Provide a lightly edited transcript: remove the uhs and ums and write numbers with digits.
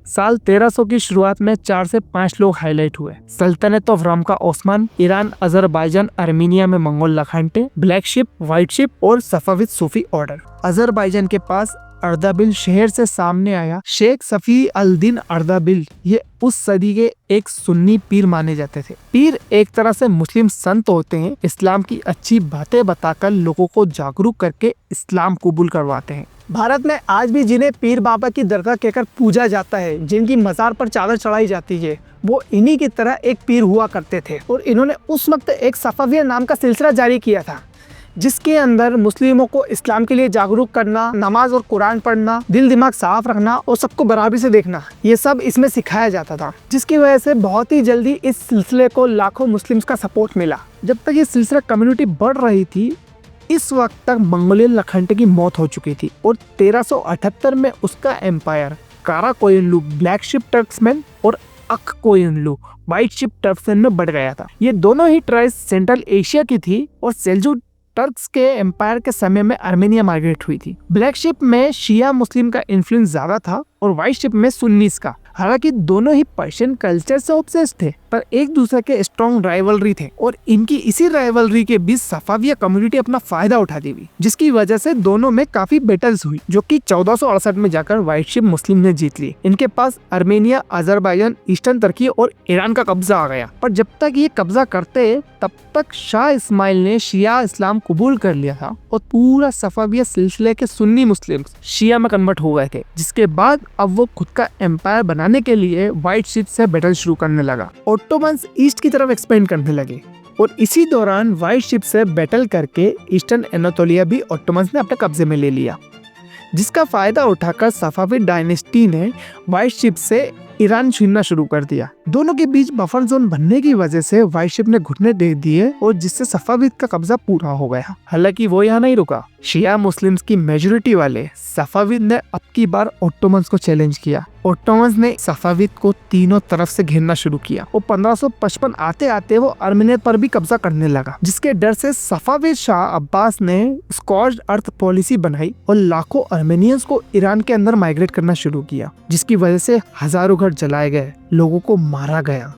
साल 1300 की शुरुआत में 4 से 5 लोग हाईलाइट हुए। सल्तनत ऑफ रोम का ओस्मान, ईरान, अजरबैजान, आर्मीनिया में Mongol Ilkhanate, black sheep, white sheep और सफाविद सूफी ऑर्डर। अजरबैजान के पास अर्दाबिल शहर से सामने आया शेख सफी अल दीन अर्दाबिल। ये उस सदी के एक सुन्नी पीर माने जाते थे। पीर एक तरह से मुस्लिम संत होते हैं। इस्लाम की अच्छी बातें बताकर लोगों को जागरूक करके इस्लाम कबूल करवाते हैं। भारत में आज भी जिन्हें पीर बाबा की दरगाह कहकर पूजा जाता है, जिनकी मज़ार पर चादर चढ़ाई जाती है, वो इन्हीं की तरह एक पीर हुआ करते थे। और इन्होंने उस वक्त एक सफाविया नाम का सिलसिला जारी किया था, जिसके अंदर मुस्लिमों को इस्लाम के लिए जागरूक करना, नमाज और कुरान पढ़ना, दिल दिमाग साफ रखना और सबको बराबरी से देखना, ये सब इसमें सिखाया जाता था। जिसकी वजह से बहुत ही जल्दी इस सिलसिले को लाखों मुस्लिम्स का सपोर्ट मिला। जब तक ये सिलसिला कम्युनिटी बढ़ रही थी, इस वक्त तक मंगोलियन लखानटे की मौत हो चुकी थी और 1378 में उसका एम्पायर काराकोयनलू ब्लैक शिप टर्क्समैन और अक्कोयनलू व्हाइट शिप टर्क्समैन में बढ़ गया था। ये दोनों ही ट्राइब्स सेंट्रल एशिया की थी और सेल्जुक टर्क्स के एम्पायर के समय में आर्मेनिया माइग्रेट हुई थी। ब्लैक शिप में शिया मुस्लिम का इन्फ्लुएंस ज्यादा था और व्हाइट शिप में सुन्नीस का। हालांकि दोनों ही पर्शियन कल्चर से ऑब्सेस्ड थे, पर एक दूसरे के स्ट्रॉन्ग राइवलरी थे और इनकी इसी राइवलरी के बीच सफाविया कम्युनिटी अपना फायदा उठाती हुई, जिसकी वजह से दोनों में काफी बैटल्स हुई, जो कि 1468 में जाकर व्हाइट शिप मुस्लिम ने जीत ली। इनके पास आर्मेनिया, अजरबैजान, ईस्टर्न तुर्की और ईरान का कब्जा आ गया। पर जब तक ये कब्जा करते, तब तक शाह इस्माइल ने शिया इस्लाम कबूल कर लिया था और पूरा सफाविया सिलसिले के सुन्नी मुस्लिम शिया में कन्वर्ट हो गए थे। जिसके बाद अब वो खुद का एम्पायर बनाने के लिए व्हाइट शिप से बैटल शुरू करने लगा। ऑटोमन्स ईस्ट की तरफ एक्सपेंड करने लगे और इसी दौरान व्हाइट शिप से बैटल करके ईस्टर्न एनातोलिया भी ऑटोमन्स ने अपने कब्जे में ले लिया, जिसका फायदा उठाकर सफाविद डायनेस्टी ने व्हाइट शिप से ईरान छीनना शुरू कर दिया। दोनों के बीच बफर जोन बनने की वजह से व्हाइट शिप ने घुटने दे दिए और जिससे सफाविद का कब्जा पूरा हो गया। हालांकि वो यहाँ नहीं रुका। शिया मुस्लिम्स की मेजोरिटी वाले सफाविद ने अब की बार ऑटोमन्स को चैलेंज किया। ऑटोमन्स ने सफाविद को तीनों तरफ से घेरना शुरू किया और 1555 आते आते वो आर्मेनिया पर भी कब्जा करने लगा, जिसके डर से सफाविद शाह अब्बास ने स्कॉर्च्ड अर्थ पॉलिसी बनाई और लाखों आर्मेनियंस को ईरान के अंदर माइग्रेट करना शुरू किया, जिसकी वजह से हजारों घर जलाए गए, लोगों को मारा गया।